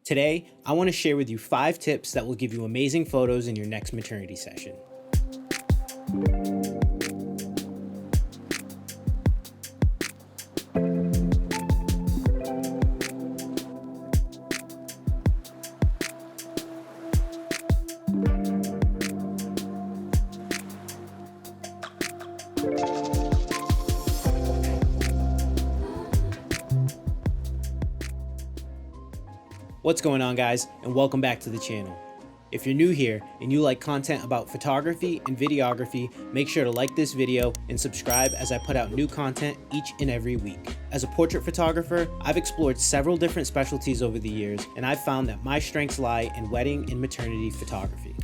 Today, I want to share with you 5 tips that will give you amazing photos in your next maternity session. What's going on, guys, and welcome back to the channel. If you're new here and you like content about photography and videography, make sure to like this video and subscribe as I put out new content each and every week. As a portrait photographer, I've explored several different specialties over the years, and I've found that my strengths lie in wedding and maternity photography.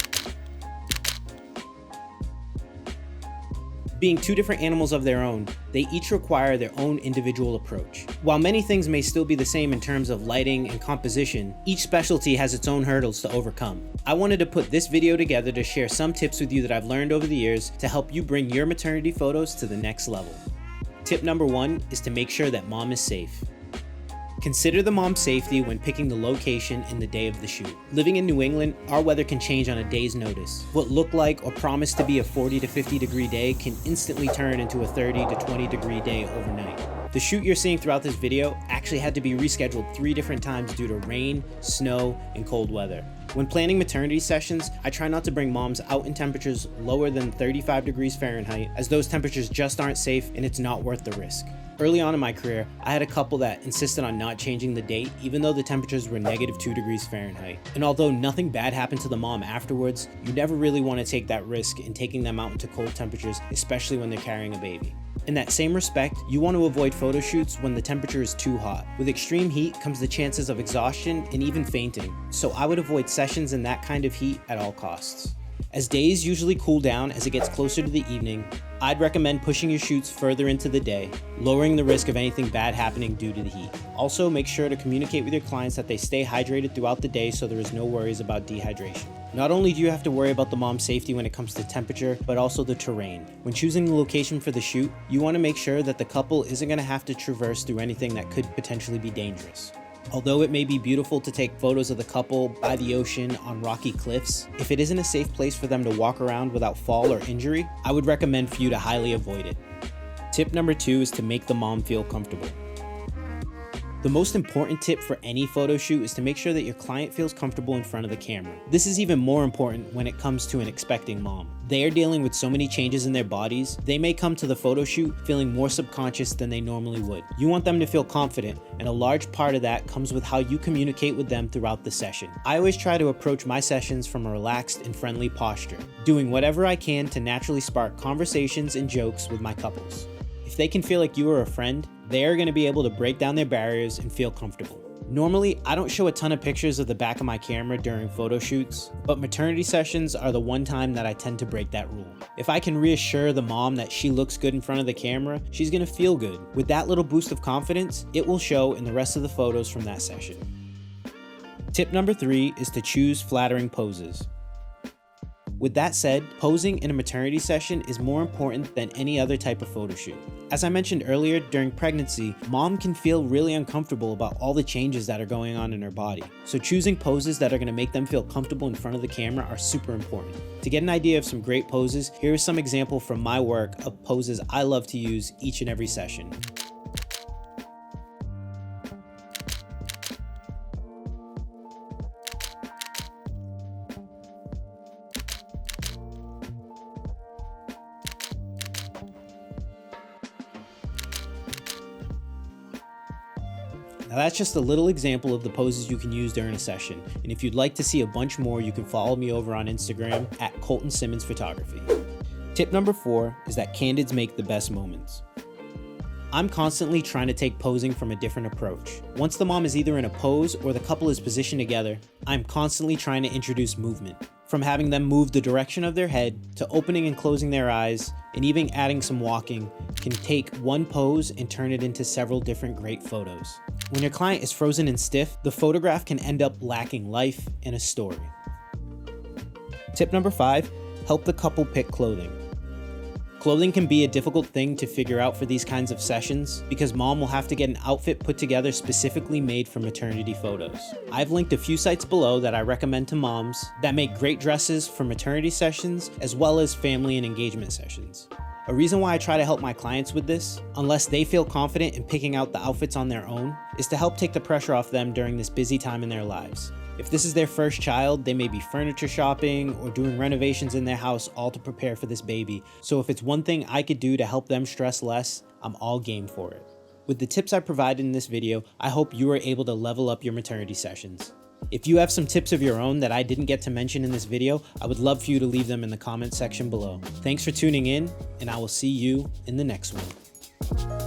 Being 2 different animals of their own, they each require their own individual approach. While many things may still be the same in terms of lighting and composition, each specialty has its own hurdles to overcome. I wanted to put this video together to share some tips with you that I've learned over the years to help you bring your maternity photos to the next level. Tip number 1 is to make sure that mom is safe. Consider the mom's safety when picking the location and the day of the shoot. Living in New England, our weather can change on a day's notice. What looked like or promised to be a 40 to 50 degree day can instantly turn into a 30 to 20 degree day overnight. The shoot you're seeing throughout this video actually had to be rescheduled 3 different times due to rain, snow, and cold weather. When planning maternity sessions, I try not to bring moms out in temperatures lower than 35 degrees Fahrenheit, as those temperatures just aren't safe and it's not worth the risk. Early on in my career, I had a couple that insisted on not changing the date even though the temperatures were -2 degrees Fahrenheit. And although nothing bad happened to the mom afterwards, you never really want to take that risk in taking them out into cold temperatures, especially when they're carrying a baby. In that same respect, you want to avoid photo shoots when the temperature is too hot. With extreme heat comes the chances of exhaustion and even fainting, so I would avoid sessions in that kind of heat at all costs. As days usually cool down as it gets closer to the evening, I'd recommend pushing your shoots further into the day, lowering the risk of anything bad happening due to the heat. Also, make sure to communicate with your clients that they stay hydrated throughout the day so there is no worries about dehydration. Not only do you have to worry about the mom's safety when it comes to temperature, but also the terrain. When choosing the location for the shoot, you want to make sure that the couple isn't going to have to traverse through anything that could potentially be dangerous. Although it may be beautiful to take photos of the couple by the ocean on rocky cliffs, if it isn't a safe place for them to walk around without fall or injury, I would recommend for you to highly avoid it. Tip number 2 is to make the mom feel comfortable. The most important tip for any photo shoot is to make sure that your client feels comfortable in front of the camera. This is even more important when it comes to an expecting mom. They are dealing with so many changes in their bodies, they may come to the photo shoot feeling more subconscious than they normally would. You want them to feel confident, and a large part of that comes with how you communicate with them throughout the session. I always try to approach my sessions from a relaxed and friendly posture, doing whatever I can to naturally spark conversations and jokes with my couples. If they can feel like you are a friend, they are going to be able to break down their barriers and feel comfortable. Normally, I don't show a ton of pictures of the back of my camera during photo shoots, but maternity sessions are the one time that I tend to break that rule. If I can reassure the mom that she looks good in front of the camera, she's going to feel good. With that little boost of confidence, it will show in the rest of the photos from that session. Tip number 3 is to choose flattering poses. With that said, posing in a maternity session is more important than any other type of photo shoot. As I mentioned earlier, during pregnancy, mom can feel really uncomfortable about all the changes that are going on in her body. So choosing poses that are going to make them feel comfortable in front of the camera are super important. To get an idea of some great poses, here is some example from my work of poses I love to use each and every session. Now that's just a little example of the poses you can use during a session, and if you'd like to see a bunch more, you can follow me over on Instagram at Colton Simmons Photography. Tip number 4 is that candids make the best moments. I'm constantly trying to take posing from a different approach. Once the mom is either in a pose or the couple is positioned together, I'm constantly trying to introduce movement. From having them move the direction of their head to opening and closing their eyes, and even adding some walking, can take one pose and turn it into several different great photos. When your client is frozen and stiff, the photograph can end up lacking life and a story. Tip number 5, help the couple pick clothing. Clothing can be a difficult thing to figure out for these kinds of sessions because mom will have to get an outfit put together specifically made for maternity photos. I've linked a few sites below that I recommend to moms that make great dresses for maternity sessions as well as family and engagement sessions. A reason why I try to help my clients with this, unless they feel confident in picking out the outfits on their own, is to help take the pressure off them during this busy time in their lives. If this is their first child, they may be furniture shopping or doing renovations in their house all to prepare for this baby. So if it's one thing I could do to help them stress less, I'm all game for it. With the tips I provided in this video, I hope you are able to level up your maternity sessions. If you have some tips of your own that I didn't get to mention in this video, I would love for you to leave them in the comment section below. Thanks for tuning in, and I will see you in the next one.